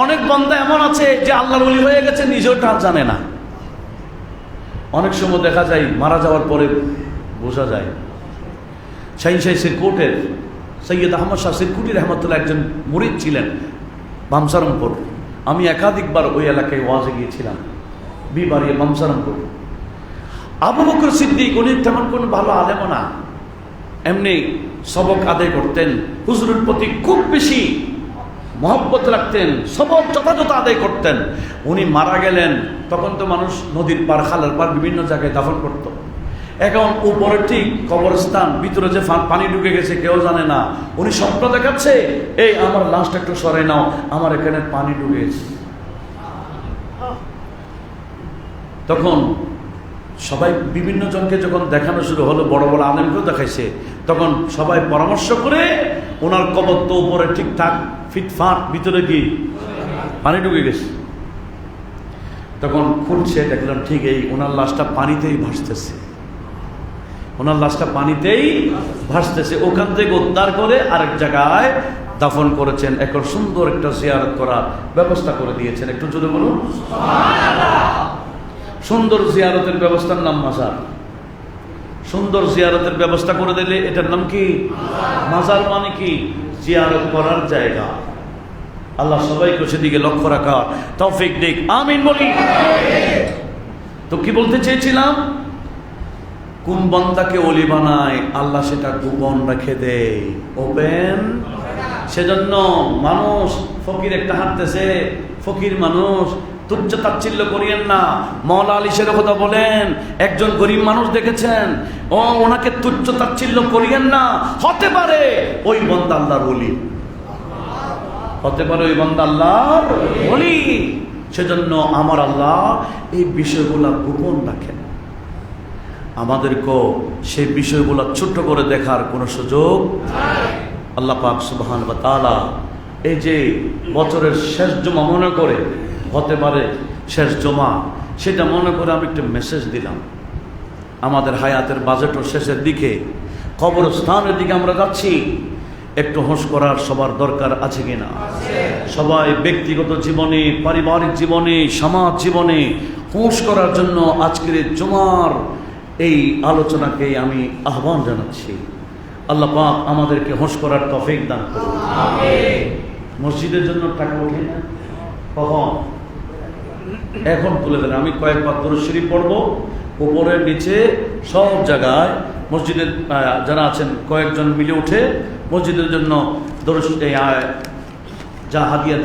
অনেক বান্দা এমন আছে যে আল্লাহর ওলি হয়ে গেছে, নিজেও তা জানে না। অনেক সময় দেখা যায় মারা যাওয়ার পরে বোঝা যায়। শাহীন শাহী সিরকুটের সৈয়দ আহমদ শাহ সিরকুটি রহমতুল্লাহ একজন মুরিদ ছিলেন বামসারামপুর। আমি একাধিকবার ওই এলাকায় ওয়াজে গিয়েছিলাম, বিবাড়িয়ে বামসারামপুর। আবু বকর সিদ্দিক উনি তেমন কোনো ভালো আলেমও না, এমনি সবক আদায় করতেন, হুজুরের প্রতি খুব বেশি মহব্বত রাখতেন, সবক যথাযথ আদায় করতেন। উনি মারা গেলেন, তখন তো মানুষ নদীর পার, খালের পার বিভিন্ন জায়গায় দাফন করত। এখন উপরে ঠিক কবরস্থান, ভিতরে যে পানি ঢুকে গেছে কেউ জানে না। উনি স্বপ্ন দেখাচ্ছে, এই আমার লাশটা একটু সরাই নাও, আমার এখানে পানি ঢুকে গেছে। তখন সবাই বিভিন্ন জনকে যখন দেখানো শুরু হলো, বড় বড় আলেমকেও দেখাইছে, তখন সবাই পরামর্শ করে ওনার কবর তো উপরে ঠিকঠাক ফিটফাট, ভিতরে কি পানি ঢুকে গেছে। তখন খুঁজছে, দেখলাম ঠিক এই ওনার লাশটা পানিতেই ভাসতেছে, ওনার লাশটা পানিতেই ভাসতেছে। ওখান থেকে উদ্ধার করে আরেক জায়গায় দাফন করেছেন। এখন সুন্দর একটা জিয়ারত করার ব্যবস্থা করে দিয়েছেন। একটু জোরে বলুন সুবহানাল্লাহ। সুন্দর জিয়ারতের ব্যবস্থার নাম মাজার। সুন্দর জিয়ারতের ব্যবস্থা করে দিলে এটার নাম কি? মাজার। মানে কি? জিয়ারত করার জায়গা। আল্লাহ সবাইকে সেদিকে লক্ষ্য রাখা তৌফিক দিক, আমিন বলি। তো কি বলতে চেয়েছিলাম, কোন বান্দাকে ওলি বানায় আল্লাহ সেটা গোপন রেখে দেয়, ওপেন। সেজন্য মানুষ ফকির একটা হাঁটতেছে, ফকির মানুষ, তুচ্ছ তাচ্ছিল্য করিয়েন না। মওলা আলী শের কথা বলেন, একজন গরিব মানুষ দেখেছেন, ওনাকে তুচ্ছ তাচ্ছিল্য করিয়েন না। হতে পারে ওই বান্দা আল্লাহর ওলি, হতে পারে ওই বান্দা আল্লাহর ওলি। সেজন্য আমার আল্লাহ এই বিষয়গুলা গোপন রাখেন। আমাদেরকেও সেই বিষয়গুলো ছোট্ট করে দেখার কোনো সুযোগ আল্লাহ পাক সুবহানাহু ওয়া তাআলা এই যে বছরের শেষ জমা মনে করে, হতে পারে শেষ জমা, সেটা মনে করে আমি একটা মেসেজ দিলাম। আমাদের হায়াতের বাজেটও শেষের দিকে, কবরস্থানের দিকে আমরা যাচ্ছি। একটু হোঁশ করার সবার দরকার আছে কিনা? সবাই ব্যক্তিগত জীবনে, পারিবারিক জীবনে, সমাজ জীবনে হোঁশ করার জন্য আজকের জুমার এই আলোচনাকে আমি আহ্বান জানাচ্ছি। আল্লাহ পাক আমাদেরকে হোঁশ করার তৌফিক দান করুন। মসজিদের জন্য টাকা ওঠে না, কখন? এখন তুলে দেন। আমি কয়েকবার দরুদ শরীফ পড়ব, উপরে নিচে সব জায়গায় মসজিদের যারা আছেন কয়েকজন মিলে উঠে মসজিদের জন্য দরুদ যা হাদিয়া